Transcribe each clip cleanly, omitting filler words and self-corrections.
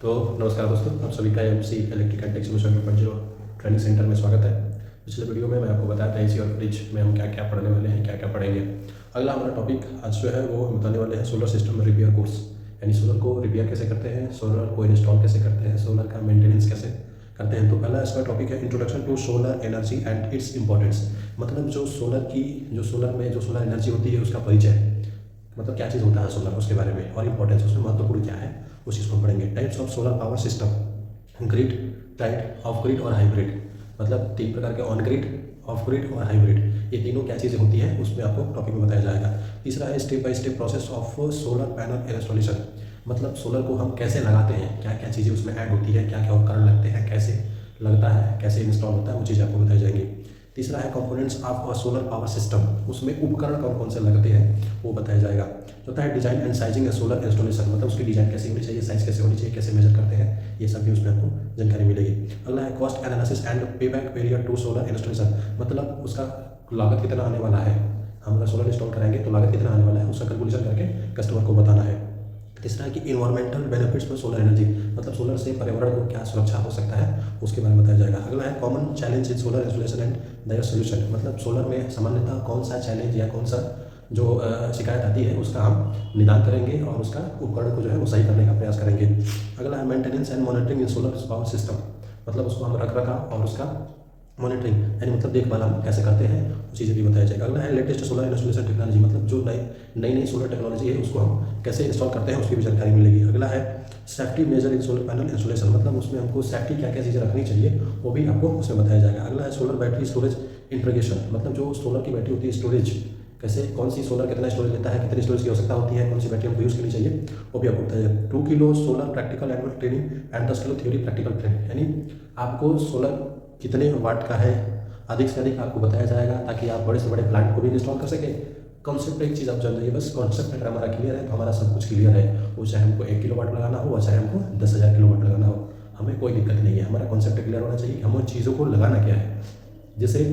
तो नमस्कार दोस्तों, आप सभी का MC electric and tech solution 2.0 training centre में स्वागत है। पिछले वीडियो में मैं आपको बताया था एसी और फ्रिज में हम क्या क्या पढ़ने वाले हैं, क्या क्या पढ़ेंगे। अगला हमारा टॉपिक आज जो है वो हम बताने वाले हैं सोलर सिस्टम रिपेयर कोर्स, यानी सोलर को रिपेयर कैसे करते हैं, सोलर को इंस्टॉल कैसे करते हैं, सोलर का मेंटेनेंस कैसे करते हैं। तो पहला इसका टॉपिक है introduction to solar energy and its importance. मतलब जो सोलर में जो सोलर एनर्जी होती है उसका परिचय, मतलब क्या चीज़ होता है सोलर, उसके बारे में, और इंपॉर्टेंस उसमें महत्वपूर्ण क्या है उस चीज़ को हम पढ़ेंगे। Types of solar power system, grid type, of grid और हाइब्रिड। मतलब तीन प्रकार के, ऑन ग्रिड, ऑफ ग्रिड और हाइब्रिड। ये तीनों क्या चीज़ें होती हैं उसमें आपको टॉपिक में बताया जाएगा। तीसरा है step by step process of solar panel installation. मतलब सोलर को हम कैसे लगाते हैं, क्या क्या चीज़ें उसमें ऐड होती है, क्या क्या उपकरण लगते हैं, कैसे लगता है, कैसे इंस्टॉल होता है, वो चीज़ें आपको बताई जाएंगी। तीसरा है components of a solar power system, उसमें उपकरण कौन कौन से लगते हैं वो बताया जाएगा। चौथा है design and sizing A solar installation, मतलब उसकी डिजाइन कैसे होनी चाहिए, साइज कैसे होनी चाहिए, कैसे मेजर करते हैं, ये सब भी उसमें आपको जानकारी मिलेगी। अगला है cost analysis and pay back period to solar installation, मतलब उसका लागत कितना आने वाला है, हम अगर सोलर इंस्टॉल कराएंगे तो लागत कितना आने वाला है, उसका कैलकुलेशन करके कस्टमर को बताना है। तीसरा है कि environmental benefits for solar energy, मतलब सोलर से पर्यावरण को क्या सुरक्षा हो सकता है उसके बारे में बताया जाएगा। अगला है common challenge in solar installation and their solution, मतलब सोलर में सामान्यतः कौन सा चैलेंज या कौन सा जो शिकायत आती है उसका हम निदान करेंगे और उसका उपकरण को जो है वो सही करने का प्रयास करेंगे। अगला है maintenance and monitoring in solar power system, मतलब उसको हम रख रखाव और उसका मॉनिटरिंग यानी मतलब देखभाल हम कैसे करते हैं वो चीज़ें भी बताया जाएगा। अगला है लेटेस्ट सोलर इंस्टॉलेशन टेक्नोलॉजी, मतलब जो नई नई सोलर टेक्नोलॉजी है उसको हम कैसे इंस्टॉल करते हैं उसकी भी जानकारी मिलेगी। अगला है safety measure in solar panel installation, मतलब उसमें हमको सेफ्टी क्या क्या चीज़ें रखनी चाहिए वो भी आपको उसमें बताया जाएगा। अगला है सोलर बैटरी स्टोरेज इंटीग्रेशन, मतलब जो सोलर की बैटरी होती है स्टोरेज कैसे, कौन सी सोलर कितना स्टोरेज लेता है, कितनी स्टोरेज की आवश्यकता होती है, कौन सी बैटरी हमको यूज़ करनी चाहिए वो भी आपको बताया जाएगा। 2 kilo solar practical annual training and 10 kilo theory practical training, यानी आपको सोलर कितने वाट का है अधिक से अधिक आपको बताया जाएगा ताकि आप बड़े से बड़े प्लांट को भी इंस्टॉल कर सकें। कॉन्सेप्ट एक चीज़ आप जान जाइए, बस कॉन्सेप्ट अगर हमारा क्लियर है तो हमारा सब कुछ क्लियर है। वो चाहे हमको 1 किलोवाट लगाना हो और चाहे हमको 10,000 किलोवाट लगाना हो, हमें कोई दिक्कत नहीं है। हमारा कॉन्सेप्ट क्लियर होना चाहिए, हमें चीज़ों को लगाना क्या है। जैसे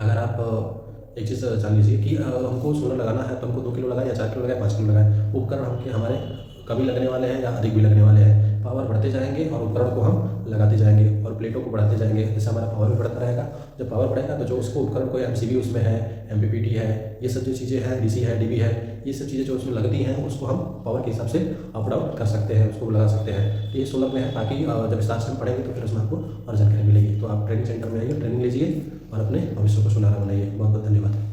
अगर आप एक चीज़ जान लीजिए कि हमको सोलर लगाना है तो हमको 2 किलो लगाए या 4 किलो लगाए, 5 किलो लगाए, उपकरण हमारे कभी लगने वाले हैं या अधिक भी लगने वाले हैं। पावर बढ़ते जाएंगे और उपकरण को हम लगाते जाएंगे और प्लेटों को बढ़ाते जाएंगे, जैसे हमारा पावर भी बढ़ता रहेगा। जब पावर बढ़ेगा तो जो उसको उपकरण को एमसीबी उसमें है, एमपीपीटी है, ये सब जो चीज़ें हैं, डीसी है, डीबी है, ये सब चीज़ें जो उसमें लगती हैं उसको हम पावर के हिसाब से अप डाउन कर सकते हैं, उसको लगा सकते हैं। तो ये सोलर में है, ताकि जब विस्तार से हम पढ़ेंगे तो फिर उसमें आपको और जानकारी मिलेगी। तो आप ट्रेनिंग सेंटर में आइए, ट्रेनिंग लीजिए और अपने भविष्य को सुनहरा बनाइए। बहुत बहुत धन्यवाद।